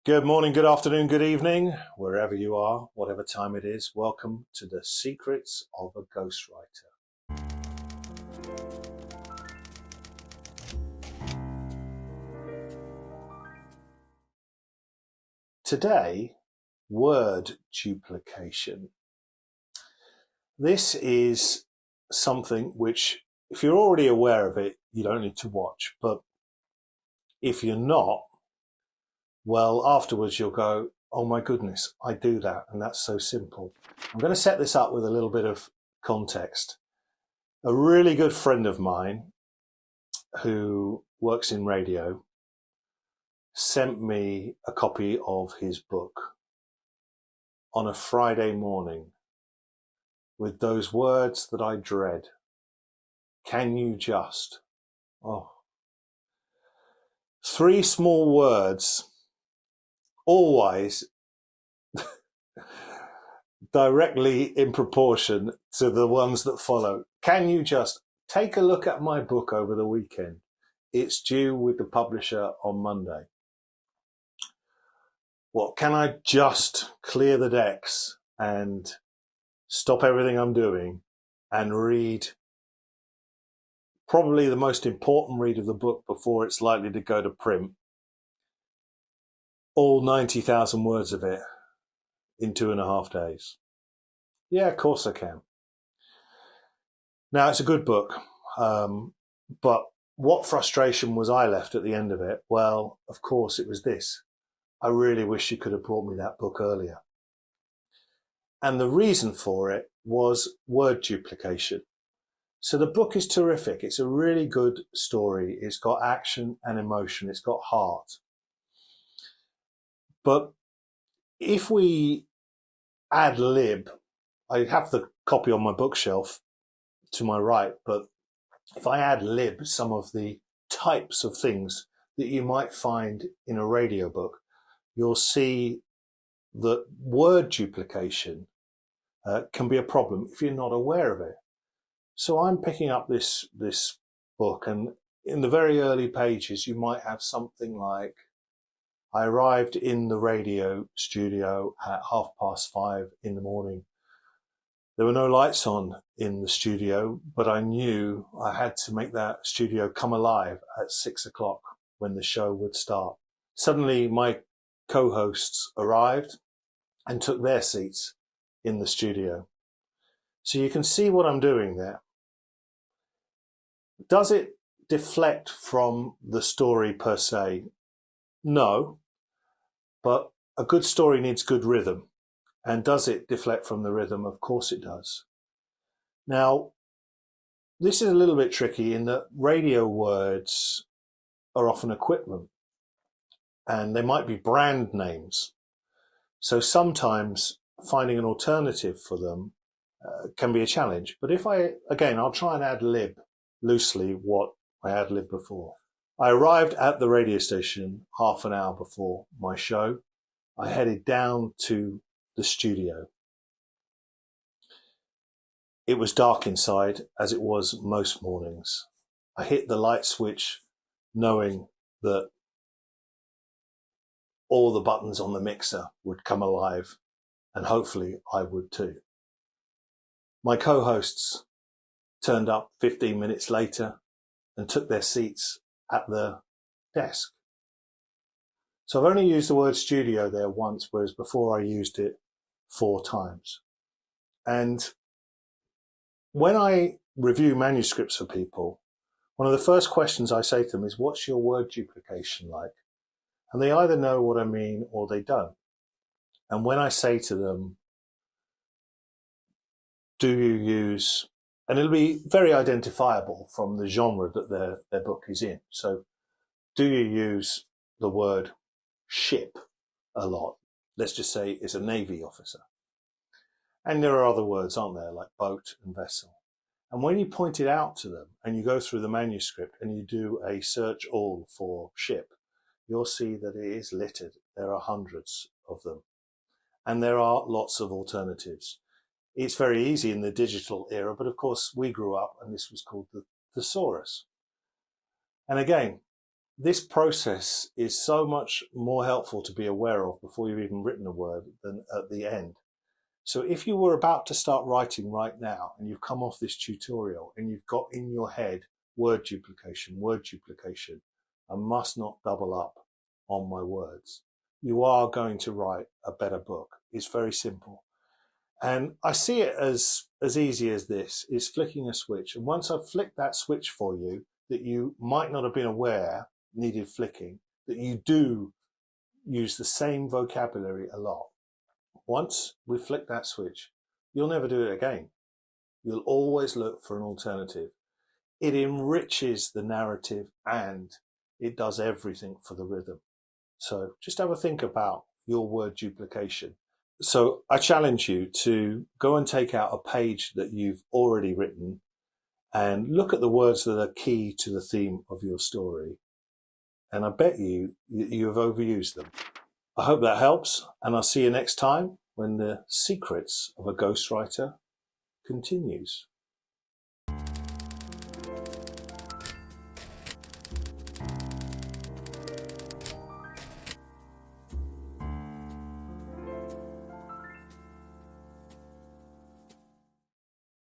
Good morning, good afternoon, good evening, wherever you are, whatever time it is. Welcome to the Secrets of a Ghostwriter. Today, word duplication. This is something which, if you're already aware of it, you don't need to watch. But if you're not, well, afterwards you'll go, oh my goodness, I do that, and that's so simple. I'm going to set this up with a little bit of context. A really good friend of mine who works in radio sent me a copy of his book on a Friday morning with those words that I dread. Can you just? Oh. 3 small words, always directly in proportion to the ones that follow. Can you just take a look at my book over the weekend? It's due with the publisher on Monday. Well, can I just clear the decks and stop everything I'm doing and read probably the most important read of the book before it's likely to go to print, all 90,000 words of it in 2.5 days? Yeah, of course I can. Now, it's a good book, but what frustration was I left at the end of it? Well, of course, it was this. I really wish you could have brought me that book earlier. And the reason for it was word duplication. So the book is terrific. It's a really good story. It's got action and emotion. It's got heart. But if we ad lib, I have the copy on my bookshelf to my right, but if I ad lib some of the types of things that you might find in a radio book, you'll see that word duplication can be a problem if you're not aware of it. So I'm picking up this book, and in the very early pages, you might have something like, I arrived in the radio studio at 5:30 in the morning. There were no lights on in the studio, but I knew I had to make that studio come alive at 6 o'clock when the show would start. Suddenly, my co-hosts arrived and took their seats in the studio. So you can see what I'm doing there. Does it deflect from the story per se? No, but a good story needs good rhythm. And does it deflect from the rhythm? Of course it does. Now, this is a little bit tricky in that radio words are often equipment, and they might be brand names. So sometimes finding an alternative for them can be a challenge. But I'll try and ad lib loosely what I ad lib before. I arrived at the radio station half an hour before my show. I headed down to the studio. It was dark inside, as it was most mornings. I hit the light switch knowing that all the buttons on the mixer would come alive, and hopefully I would too. My co-hosts turned up 15 minutes later and took their seats at the desk. So I've only used the word studio there once, whereas before I used it 4 times. And when I review manuscripts for people, one of the first questions I say to them is, what's your word duplication like? And they either know what I mean or they don't. And when I say to them, do you use, and it'll be very identifiable from the genre that their book is in. So do you use the word ship a lot? Let's just say it's a Navy officer. And there are other words, aren't there, like boat and vessel. And when you point it out to them and you go through the manuscript and you do a search all for ship, you'll see that it is littered. There are hundreds of them. And there are lots of alternatives. It's very easy in the digital era, but of course we grew up and this was called the thesaurus. And again, This process is so much more helpful to be aware of before you've even written a word than at the end. So if you were about to start writing right now and you've come off this tutorial and you've got in your head word duplication, I must not double up on my words, you are going to write a better book. It's very simple. And I see it as easy as this. It's flicking a switch. And once I've flicked that switch for you, that you might not have been aware needed flicking, that you do use the same vocabulary a lot. Once we flick that switch, you'll never do it again. You'll always look for an alternative. It enriches the narrative and it does everything for the rhythm. So just have a think about your word duplication. So I challenge you to go and take out a page that you've already written and look at the words that are key to the theme of your story. And I bet you have overused them. I hope that helps, and I'll see you next time when the secrets of a ghostwriter continues.